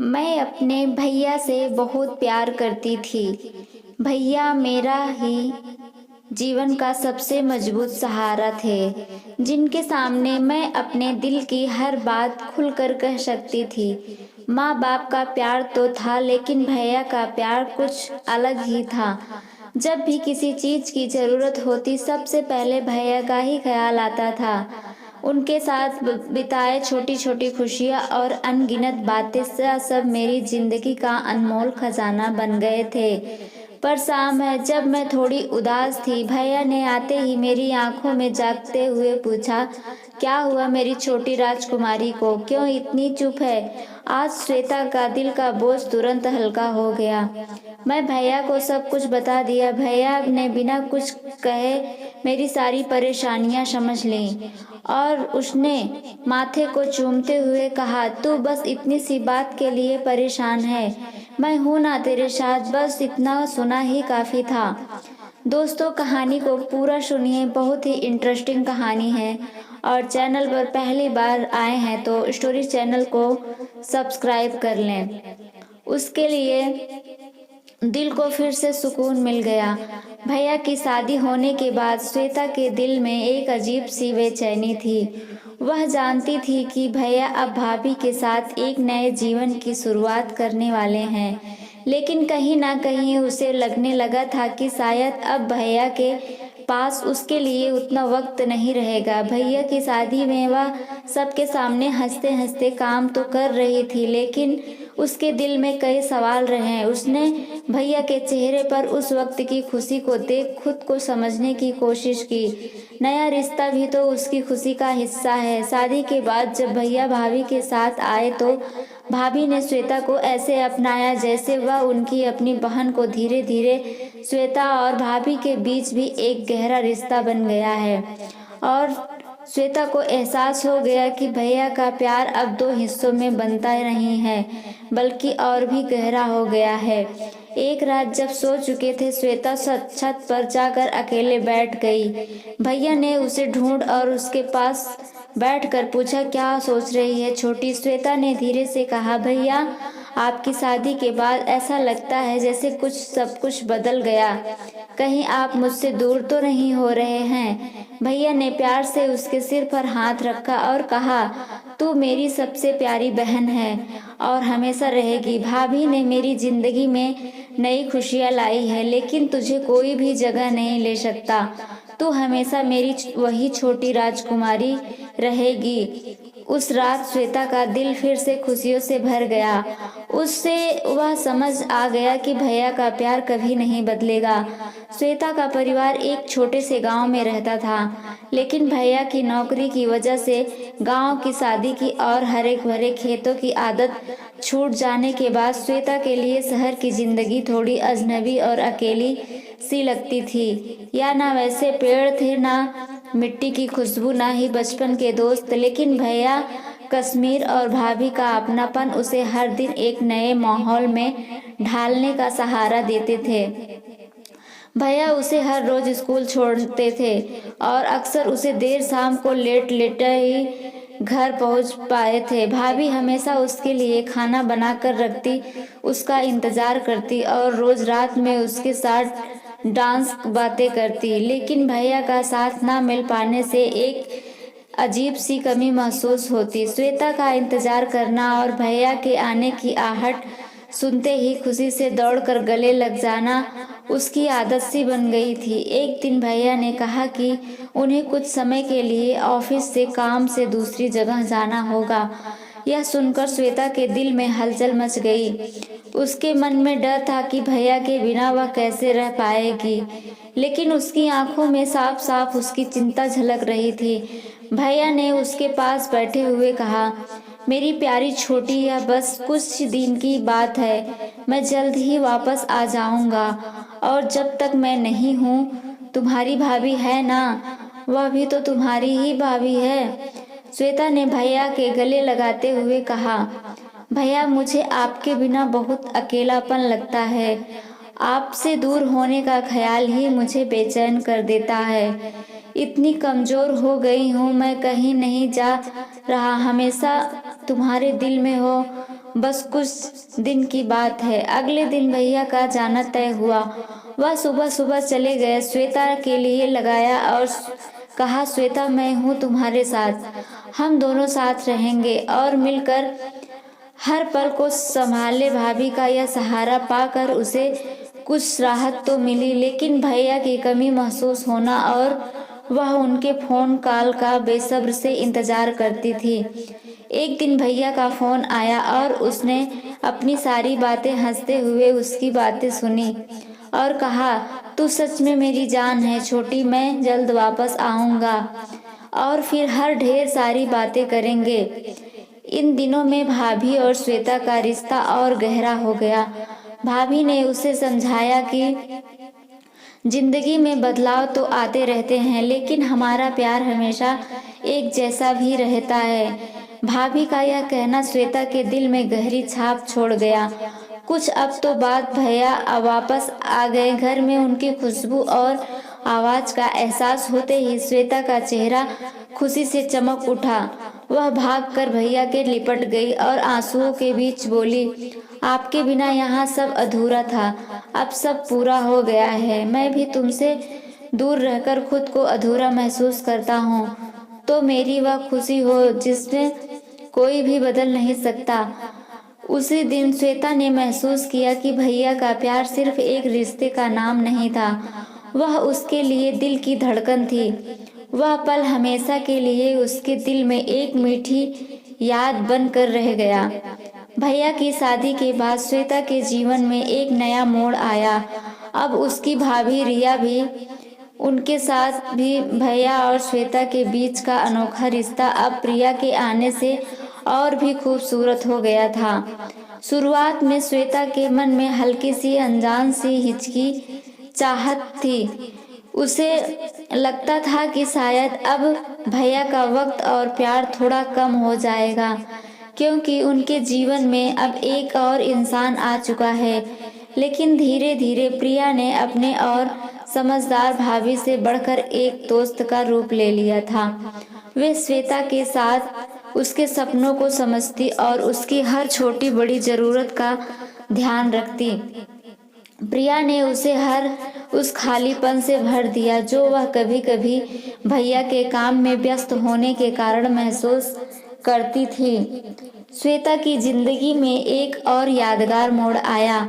मैं अपने भैया से बहुत प्यार करती थी। भैया मेरा ही जीवन का सबसे मजबूत सहारा थे, जिनके सामने मैं अपने दिल की हर बात खुलकर कह सकती थी। माँ बाप का प्यार तो था, लेकिन भैया का प्यार कुछ अलग ही था। जब भी किसी चीज़ की ज़रूरत होती, सबसे पहले भैया का ही ख्याल आता था। उनके साथ बिताए छोटी छोटी खुशियाँ और अनगिनत बातें सब मेरी जिंदगी का अनमोल खजाना बन गए थे। पर शाम है, जब मैं थोड़ी उदास थी, भैया ने आते ही मेरी आंखों में झांकते हुए पूछा, क्या हुआ मेरी छोटी राजकुमारी को, क्यों इतनी चुप है? आज श्वेता का दिल का बोझ तुरंत हल्का हो गया। मैं भैया को सब कुछ बता दिया। भैया ने बिना कुछ कहे मेरी सारी परेशानियां समझ लीं और उसने माथे को चूमते हुए कहा, तू बस इतनी सी बात के लिए परेशान है, मैं हूं ना तेरे साथ, बस इतना सुना ही काफ़ी था। दोस्तों, कहानी को पूरा सुनिए, बहुत ही इंटरेस्टिंग कहानी है। और चैनल पर पहली बार आए हैं तो स्टोरी चैनल को सब्सक्राइब कर लें। उसके लिए दिल को फिर से सुकून मिल गया। भैया की शादी होने के बाद श्वेता के दिल में एक अजीब सी बेचैनी थी। वह जानती थी कि भैया अब भाभी के साथ एक नए जीवन की शुरुआत करने वाले हैं, लेकिन कहीं ना कहीं उसे लगने लगा था कि शायद अब भैया के पास उसके लिए उतना वक्त नहीं रहेगा। भैया की शादी में वह सबके सामने हंसते हंसते काम तो कर रही थी, लेकिन उसके दिल में कई सवाल रहे। उसने भैया के चेहरे पर उस वक्त की खुशी को देख खुद को समझने की कोशिश की। नया रिश्ता भी तो उसकी खुशी का हिस्सा है। शादी के बाद जब भैया भाभी के साथ आए तो भाभी ने श्वेता को ऐसे अपनाया जैसे वह उनकी अपनी बहन को। धीरे धीरे श्वेता और भाभी के बीच भी एक गहरा रिश्ता बन गया है और श्वेता को एहसास हो गया कि भैया का प्यार अब दो हिस्सों में बनता नहीं है, बल्कि और भी गहरा हो गया है। एक रात जब सो चुके थे, श्वेता छत पर जाकर अकेले बैठ गई। भैया ने उसे ढूंढ और उसके पास बैठकर पूछा, क्या सोच रही है छोटी? श्वेता ने धीरे से कहा, भैया आपकी शादी के बाद ऐसा लगता है जैसे सब कुछ बदल गया। कहीं आप मुझसे दूर तो नहीं हो रहे हैं? भैया ने प्यार से उसके सिर पर हाथ रखा और कहा, तू मेरी सबसे प्यारी बहन है और हमेशा रहेगी। भाभी ने मेरी जिंदगी में नई खुशियाँ लाई है, लेकिन तुझे कोई भी जगह नहीं ले सकता। तू हमेशा मेरी वही छोटी राजकुमारी रहेगी। उस रात श्वेता का दिल फिर से खुशियों से भर गया। उससे वह समझ आ गया कि भैया का प्यार कभी नहीं बदलेगा। श्वेता का परिवार एक छोटे से गांव में रहता था, लेकिन भैया की नौकरी की वजह से गांव की शादी की और हरे भरे खेतों की आदत छूट जाने के बाद श्वेता के लिए शहर की जिंदगी थोड़ी अजनबी और अकेली सी लगती थी। या ना वैसे पेड़ थे, ना मिट्टी की खुशबू, ना ही बचपन के दोस्त, लेकिन भैया, कश्मीर और भाभी का अपनापन उसे हर दिन एक नए माहौल में ढालने का सहारा देते थे। भैया उसे हर रोज स्कूल छोड़ते थे और अक्सर उसे देर शाम को लेट ही घर पहुंच पाए थे। भाभी हमेशा उसके लिए खाना बनाकर रखती, उसका इंतजार करती और रोज रात में उसके साथ डांस बातें करती। लेकिन भैया का साथ ना मिल पाने से एक अजीब सी कमी महसूस होती। श्वेता का इंतजार करना और भैया के आने की आहट सुनते ही खुशी से दौड़कर गले लग जाना उसकी आदत सी बन गई थी। एक दिन भैया ने कहा कि उन्हें कुछ समय के लिए ऑफिस से काम से दूसरी जगह जाना होगा। यह सुनकर श्वेता के दिल में हलचल मच गई। उसके मन में डर था कि भैया के बिना वह कैसे रह पाएगी, लेकिन उसकी आंखों में साफ साफ उसकी चिंता झलक रही थी। भैया ने उसके पास बैठे हुए कहा, मेरी प्यारी छोटी, यह बस कुछ दिन की बात है, मैं जल्द ही वापस आ जाऊंगा। और जब तक मैं नहीं हूँ, तुम्हारी भाभी है ना, वह भी तो तुम्हारी ही भाभी है। श्वेता ने भैया के गले लगाते हुए कहा, भैया मुझे आपके बिना बहुत अकेलापन लगता है। आपसे दूर होने का ख्याल ही मुझे बेचैन कर देता है। इतनी कमज़ोर हो गई हूँ, मैं कहीं नहीं जा रहा, हमेशा तुम्हारे दिल में हो बस कुछ दिन की बात है। अगले दिन भैया का जाना तय हुआ। वह सुबह सुबह चले गए, श्वेता के लिए लगाया और कहा, श्वेता मैं हूँ तुम्हारे साथ, हम दोनों साथ रहेंगे और मिलकर हर पल को संभाले। भाभी का यह सहारा पाकर उसे कुछ राहत तो मिली, लेकिन भैया की कमी महसूस होना और वह उनके फ़ोन कॉल का बेसब्र से इंतज़ार करती थी। एक दिन भैया का फ़ोन आया और उसने अपनी सारी बातें हंसते हुए उसकी बातें सुनी और कहा, तू सच में मेरी जान है छोटी, मैं जल्द वापस आऊँगा और फिर हर ढेर सारी बातें करेंगे। इन दिनों में भाभी और श्वेता का रिश्ता और गहरा हो गया। भाभी ने उसे समझाया कि जिंदगी में बदलाव तो आते रहते हैं, लेकिन हमारा प्यार हमेशा एक जैसा भी रहता है। भाभी का यह कहना श्वेता के दिल में गहरी छाप छोड़ गया। कुछ अब तो बाद भैया वापस आ गए। घर में उनकी खुशबू और आवाज़ का एहसास होते ही श्वेता का चेहरा खुशी से चमक उठा। वह भागकर भैया के लिपट गई और आंसुओं के बीच बोली, आपके बिना यहाँ सब अधूरा था, अब सब पूरा हो गया है। मैं भी तुमसे दूर रहकर खुद को अधूरा महसूस करता हूँ, तो मेरी वह खुशी हो जिसमें कोई भी बदल नहीं सकता। उसी दिन श्वेता ने महसूस किया कि भैया का प्यार सिर्फ एक रिश्ते का नाम नहीं था, वह उसके लिए दिल की धड़कन थी। वह पल हमेशा के लिए उसके दिल में एक मीठी याद बनकर रह गया। भैया की शादी के बाद श्वेता के जीवन में एक नया मोड़ आया। अब उसकी भाभी रिया भी उनके साथ भी भैया और श्वेता के बीच का अनोखा रिश्ता अब प्रिया के आने से और भी खूबसूरत हो गया था। शुरुआत में श्वेता के मन में हल्की सी अनजान सी हिचकी चाहत थी। उसे लगता था कि शायद अब भैया का वक्त और प्यार थोड़ा कम हो जाएगा, क्योंकि उनके जीवन में अब एक और इंसान आ चुका है। लेकिन धीरे धीरे प्रिया ने अपने और समझदार भाभी से बढ़कर एक दोस्त का रूप ले लिया था। वे श्वेता के साथ उसके सपनों को समझती और उसकी हर छोटी बड़ी ज़रूरत का ध्यान रखती। प्रिया ने उसे हर उस खालीपन से भर दिया जो वह कभी कभी भैया के काम में व्यस्त होने के कारण महसूस करती थी। श्वेता की जिंदगी में एक और यादगार मोड़ आया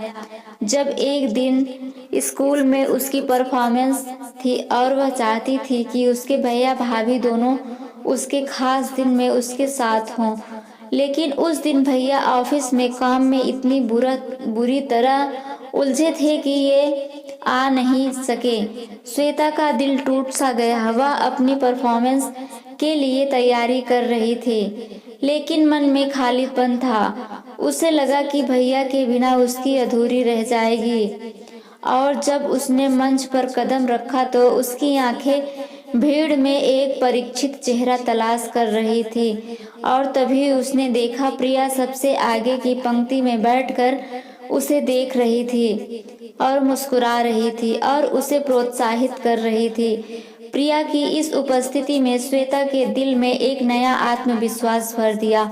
जब एक दिन स्कूल में उसकी परफॉर्मेंस थी और वह चाहती थी कि उसके भैया भाभी दोनों उसके खास दिन में उसके साथ हों। लेकिन उस दिन भैया ऑफिस में काम में इतनी बुरी तरह उलझे थे कि ये आ नहीं सके। श्वेता का दिल टूट सा गया। वह अपनी परफॉर्मेंस के लिए तैयारी कर रही थी, लेकिन मन में खालीपन था। उसे लगा कि भैया के बिना उसकी अधूरी रह जाएगी। और जब उसने मंच पर कदम रखा तो उसकी आंखें भीड़ में एक परीक्षित चेहरा तलाश कर रही थी। और तभी उसने देखा प्रिया सबसे आगे की पंक्ति में बैठकर उसे देख रही थी और मुस्कुरा रही थी और उसे प्रोत्साहित कर रही थी। प्रिया की इस उपस्थिति में श्वेता के दिल में एक नया आत्मविश्वास भर दिया।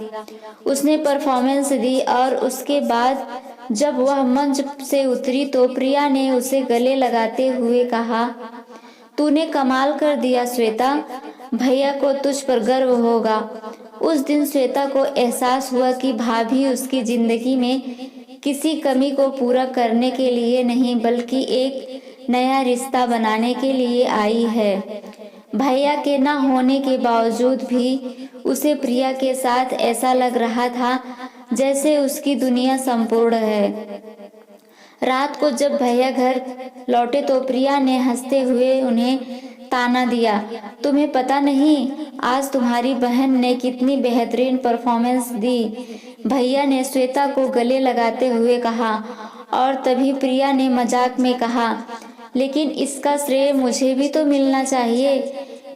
उसने परफॉर्मेंस दी और उसके बाद जब वह मंच से उतरी तो प्रिया ने उसे गले लगाते हुए कहा, तूने कमाल कर दिया श्वेता, भैया को तुझ पर गर्व होगा। उस दिन श्वेता को एहसास हुआ कि भाभी उसकी जिंदगी में किसी कमी को पूरा करने के लिए नहीं बल्कि एक नया रिश्ता बनाने के लिए आई है। भैया के ना होने के बावजूद भी उसे प्रिया के साथ ऐसा लग रहा था जैसे उसकी दुनिया संपूर्ण है। रात को जब भैया घर लौटे तो प्रिया ने हंसते हुए उन्हें ताना दिया, तुम्हें पता नहीं आज तुम्हारी बहन ने कितनी बेहतरीन परफॉर्मेंस दी। भैया ने श्वेता को गले लगाते हुए कहा और तभी प्रिया ने मजाक में कहा, लेकिन इसका श्रेय मुझे भी तो मिलना चाहिए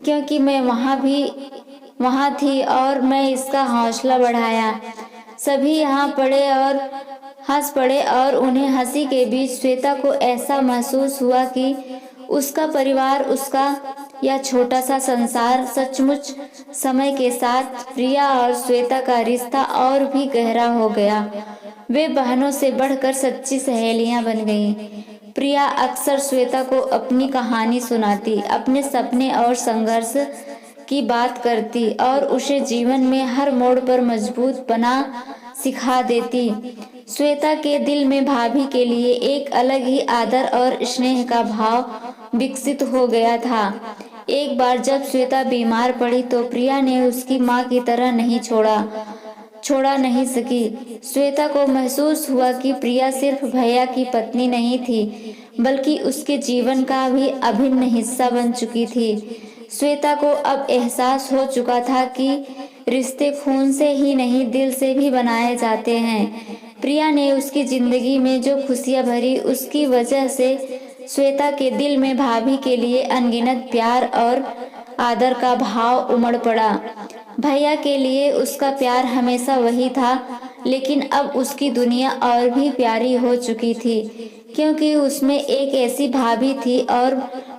क्योंकि मैं वहाँ थी और मैं इसका हौसला बढ़ाया। सभी यहाँ पड़े और हंस पड़े और उन्हें हंसी के बीच श्वेता को ऐसा महसूस हुआ कि उसका परिवार उसका यह छोटा सा संसार सचमुच समय के साथ प्रिया और श्वेता का रिश्ता और भी गहरा हो गया। वे बहनों से बढ़कर सच्ची सहेलियां बन गईं। प्रिया अक्सर श्वेता को अपनी कहानी सुनाती, अपने सपने और संघर्ष की बात करती और उसे जीवन में हर मोड़ पर मजबूत बना सिखा देती। श्वेता के दिल में भाभी के लिए एक अलग ही आदर और स्नेह का भाव विकसित हो गया था। एक बार जब श्वेता बीमार पड़ी तो प्रिया ने उसकी माँ की तरह नहीं छोड़ा नहीं सकी। श्वेता को महसूस हुआ कि प्रिया सिर्फ भैया की पत्नी नहीं थी, बल्कि उसके जीवन का भी अभिन्न हिस्सा बन चुकी थी। श्वेता को अब एहसास हो चुका था कि रिश्ते खून से ही नहीं, दिल से भी बनाए जाते हैं। प्रिया ने उसकी जिंदगी में जो खुशियां भरी, उसकी वजह से श्वेता के दिल में भाभी के लिए अनगिनत प्यार और आदर का भाव उमड़ पड़ा। भैया के लिए उसका प्यार हमेशा वही था, लेकिन अब उसकी दुनिया और भी प्यारी हो चुकी थी, क्योंकि उसमें एक ऐसी भाभी थी और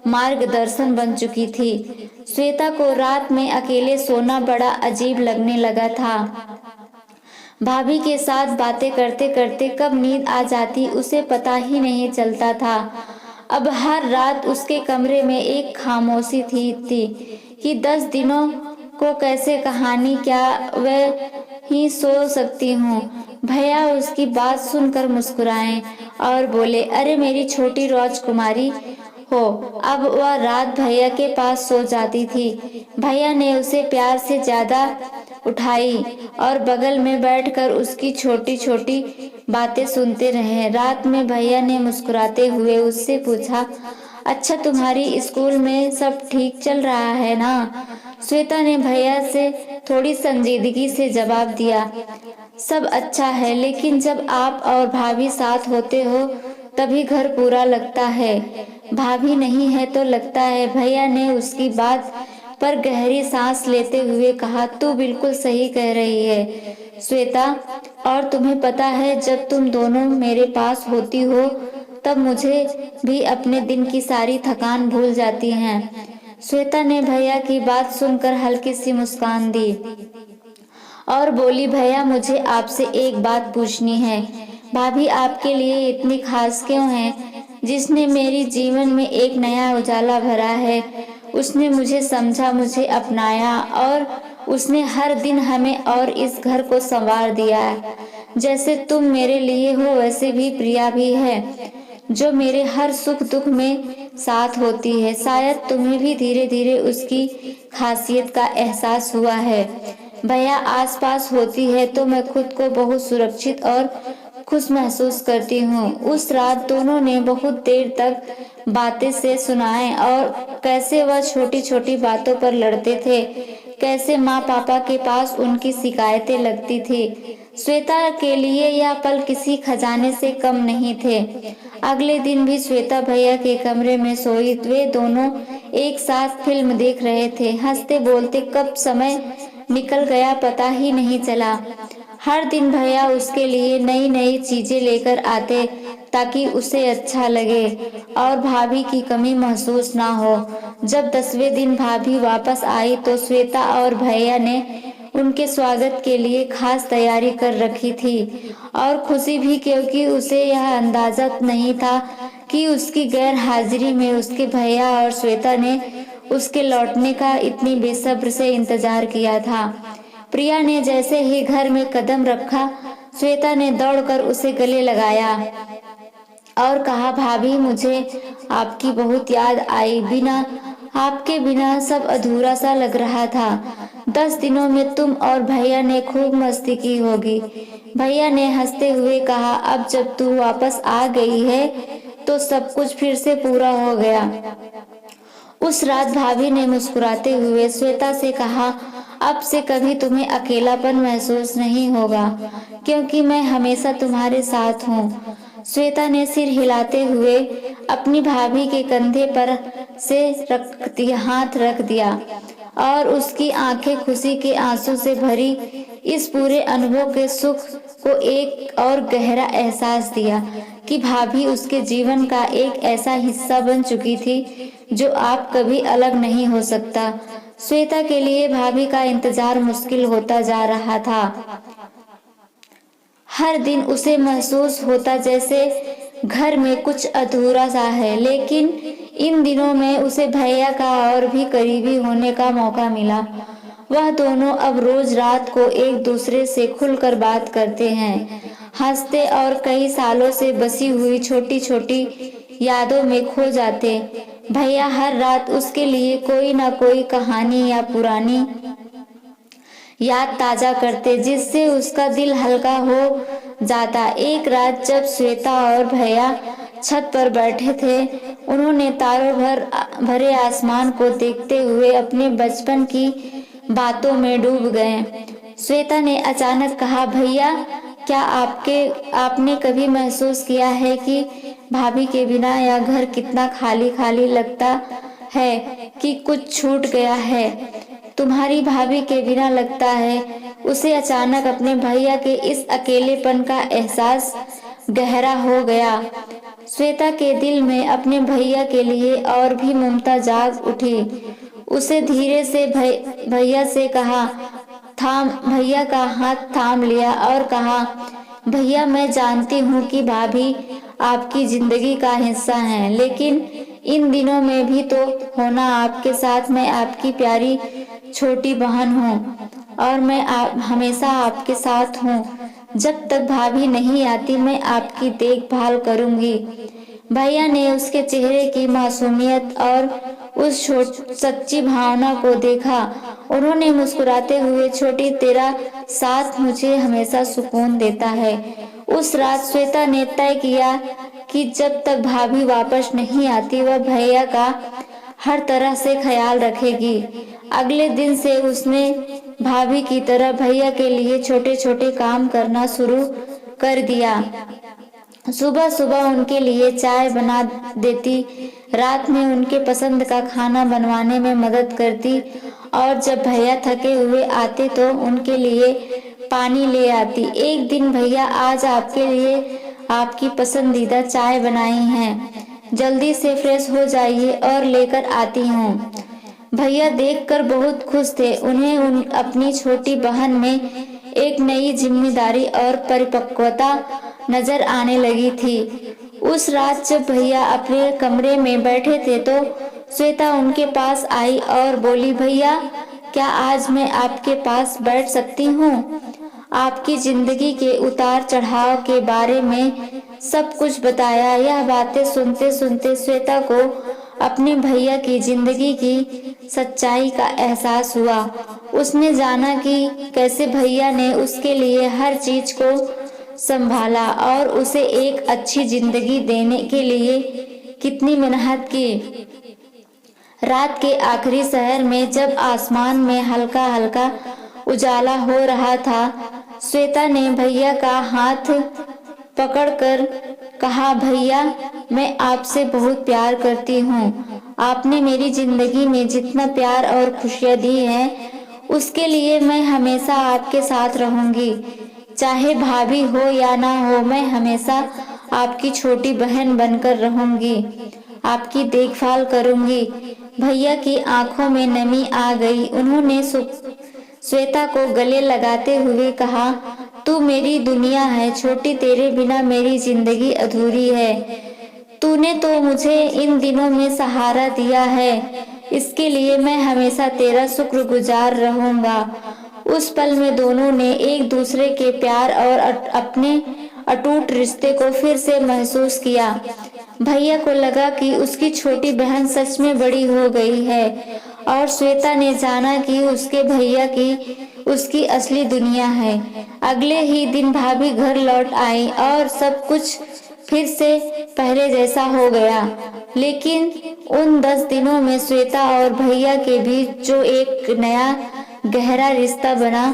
मार्गदर्शन बन चुकी थी। श्वेता को रात में अकेले सोना बड़ा अजीब लगने लगा था। भाभी के साथ बातें करते करते कब नींद आ जाती उसे पता ही नहीं चलता था। अब हर रात उसके कमरे में एक खामोशी थी कि 10 दिनों को कैसे कहानी क्या वह ही सो सकती हूँ। भैया उसकी बात सुनकर मुस्कुराए और बोले, अरे मेरी छोटी राजकुमारी हो। अब वह रात भैया के पास सो जाती थी। भैया ने उसे प्यार से ज्यादा उठाई और बगल में बैठकर उसकी छोटी छोटी बातें सुनते रहे। रात में भैया ने मुस्कुराते हुए उससे पूछा, अच्छा तुम्हारी स्कूल में सब ठीक चल रहा है ना? श्वेता ने भैया से थोड़ी संजीदगी से जवाब दिया, सब अच्छा है, लेकिन जब आप और भाभी साथ होते हो तभी घर पूरा लगता है। भाभी नहीं है तो लगता है। भैया ने उसकी बात पर गहरी सांस लेते हुए कहा, तू बिल्कुल सही कह रही है श्वेता, और तुम्हें पता है जब तुम दोनों मेरे पास होती हो तब मुझे भी अपने दिन की सारी थकान भूल जाती है। श्वेता ने भैया की बात सुनकर हल्की सी मुस्कान दी और बोली, भैया मुझे आपसे एक बात पूछनी है। भाभी आपके लिए इतनी खास क्यों है? जिसने मेरी जीवन में एक नया उजाला भरा है, उसने मुझे समझा, मुझे अपनाया और उसने हर दिन हमें और इस घर को संवार दिया है। जैसे तुम मेरे लिए हो वैसे भी प्रिया भी है, जो मेरे हर सुख दुख में साथ होती है। शायद तुम्हें भी धीरे धीरे उसकी खासियत का एहसास हुआ है। भैया आसपास होती है तो मैं खुद को बहुत सुरक्षित और खुश महसूस करती हूँ। उस रात दोनों ने बहुत देर तक बातें से सुनाए और कैसे वह छोटी छोटी बातों पर लड़ते थे, कैसे माँ पापा के पास उनकी शिकायतें लगती थी। श्वेता के लिए यह पल किसी खजाने से कम नहीं थे। अगले दिन भी श्वेता भैया के कमरे में सोई। वे दोनों एक साथ फिल्म देख रहे थे, हंसते बोलते कब समय निकल गया पता ही नहीं चला। हर दिन भैया उसके लिए नई नई चीजें लेकर आते ताकि उसे अच्छा लगे और भाभी की कमी महसूस ना हो। जब 10वें दिन भाभी वापस आई तो श्वेता और भैया ने उनके स्वागत के लिए खास तैयारी कर रखी थी और खुशी भी, क्योंकि उसे यह अंदाजा नहीं था कि उसकी गैर हाजिरी में उसके भैया और श्वेता ने उसके लौटने का इतनी बेसब्र से इंतजार किया था। प्रिया ने जैसे ही घर में कदम रखा, श्वेता ने दौड़कर उसे गले लगाया और कहा, भाभी मुझे आपकी बहुत याद आई। आपके बिना सब अधूरा सा लग रहा था। 10 दिनों में तुम और भैया ने खूब मस्ती की होगी। भैया ने हंसते हुए कहा, अब जब तू वापस आ गई है तो सब कुछ फिर से पूरा हो गया। उस रात भाभी ने मुस्कुराते हुए श्वेता से कहा, अब से कभी तुम्हें अकेलापन महसूस नहीं होगा, क्योंकि मैं हमेशा तुम्हारे साथ हूँ। श्वेता ने सिर हिलाते हुए अपनी भाभी के कंधे पर से हाथ रख दिया और उसकी आंखें खुशी के आंसू से भरी इस पूरे अनुभव के सुख को एक और गहरा एहसास दिया कि भाभी उसके जीवन का एक ऐसा हिस्सा बन चुकी थी जो आप कभी अलग नहीं हो सकता। श्वेता के लिए भाभी का इंतजार मुश्किल होता जा रहा था। हर दिन उसे महसूस होता जैसे घर में कुछ अधूरा सा है, लेकिन इन दिनों में उसे भैया का और भी करीबी होने का मौका मिला। वह दोनों अब रोज रात को एक दूसरे से खुलकर बात करते हैं, हंसते और कई सालों से बसी हुई छोटी छोटी यादों में खो जाते। भैया हर रात उसके लिए कोई ना कोई कहानी या पुरानी याद ताजा करते, जिससे उसका दिल हल्का हो जाता। एक रात जब श्वेता और भैया छत पर बैठे थे, उन्होंने तारों भरे आसमान को देखते हुए अपने बचपन की बातों में डूब गए। श्वेता ने अचानक कहा, भैया क्या आपने कभी महसूस किया है कि भाभी के बिना यह घर कितना खाली खाली लगता है, कि कुछ छूट गया है? तुम्हारी भाभी के बिना लगता है। उसे अचानक अपने भैया के इस अकेलेपन का एहसास गहरा हो गया। श्वेता के दिल में अपने भैया के लिए और भी ममता जाग उठी। उसे धीरे से भैया से कहा, भैया का हाथ थाम लिया और कहा, भैया मैं जानती हूँ कि भाभी आपकी जिंदगी का हिस्सा है, लेकिन इन दिनों में भी तो होना आपके साथ। मैं आपकी प्यारी छोटी बहन हूँ और मैं हमेशा आपके साथ हूँ। जब तक भाभी नहीं आती मैं आपकी देखभाल करूँगी। भैया ने उसके चेहरे की मासूमियत और उस सच्ची भावना को देखा। उन्होंने मुस्कुराते हुए, छोटी तेरा साथ मुझे हमेशा सुकून देता है। उस रात श्वेता ने तय किया कि जब तक भाभी वापस नहीं आती वह भैया का हर तरह से ख्याल रखेगी। अगले दिन से उसने भाभी की तरह भैया के लिए छोटे छोटे काम करना शुरू कर दिया। सुबह सुबह उनके लिए चाय बना देती, रात में उनके पसंद का खाना बनवाने में मदद करती और जब भैया थके हुए आते तो उनके लिए पानी ले आती। एक दिन, भैया आज आपके लिए आपकी पसंदीदा चाय बनाई है, जल्दी से फ्रेश हो जाइए और लेकर आती हूँ। भैया देखकर बहुत खुश थे। उन्हें अपनी छोटी बहन में एक नई जिम्मेदारी और परिपक्वता नजर आने लगी थी। उस रात जब भैया अपने कमरे में बैठे थे तो श्वेता उनके पास आई और बोली, भैया क्या आज मैं आपके पास बैठ सकती हूँ? आपकी जिंदगी के उतार चढ़ाव के बारे में सब कुछ बताया। यह बातें सुनते सुनते श्वेता को अपने भैया की जिंदगी की सच्चाई का एहसास हुआ। उसने जाना कि कैसे भैया ने उसके लिए हर चीज को संभाला और उसे एक अच्छी जिंदगी देने के लिए कितनी मेहनत की। रात के आखिरी शहर में जब आसमान में हल्का हल्का उजाला हो रहा था, श्वेता ने भैया का हाथ पकड़कर कहा, भैया मैं आपसे बहुत प्यार करती हूँ। आपने मेरी जिंदगी में जितना प्यार और खुशियाँ दी हैं उसके लिए मैं हमेशा आपके साथ रहूंगी। चाहे भाभी हो या ना हो, मैं हमेशा आपकी छोटी बहन बनकर रहूंगी, आपकी देखभाल करूंगी। भैया की आंखों में नमी आ गई। उन्होंने श्वेता को गले लगाते हुए कहा, तू मेरी दुनिया है छोटी, तेरे बिना मेरी जिंदगी अधूरी है। तूने तो मुझे इन दिनों में सहारा दिया है, इसके लिए मैं हमेशा तेरा शुक्रगुजार रहूंगा। उस पल में दोनों ने एक दूसरे के प्यार और अपने अटूट रिश्ते को फिर से महसूस किया। भैया को लगा कि उसकी छोटी बहन सच में बड़ी हो गई है और श्वेता ने जाना कि उसके भैया की उसकी असली दुनिया है। अगले ही दिन भाभी घर लौट आई और सब कुछ फिर से पहले जैसा हो गया। लेकिन उन 10 दिनों में श्वेता और भैया के बीच जो एक नया गहरा रिश्ता बना,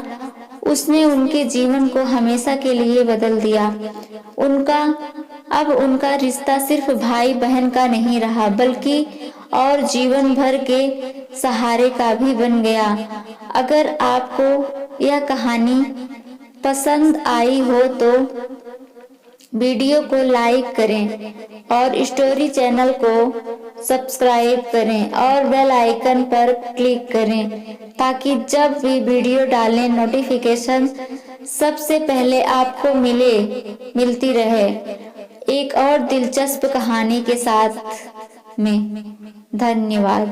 उसने उनके जीवन को हमेशा के लिए बदल दिया। उनका रिश्ता सिर्फ भाई बहन का नहीं रहा, बल्कि और जीवन भर के सहारे का भी बन गया। अगर आपको यह कहानी पसंद आई हो तो वीडियो को लाइक करें और स्टोरी चैनल को सब्सक्राइब करें और बेल आइकन पर क्लिक करें ताकि जब भी वीडियो डालें नोटिफिकेशन सबसे पहले आपको मिलती रहे एक और दिलचस्प कहानी के साथ में। धन्यवाद।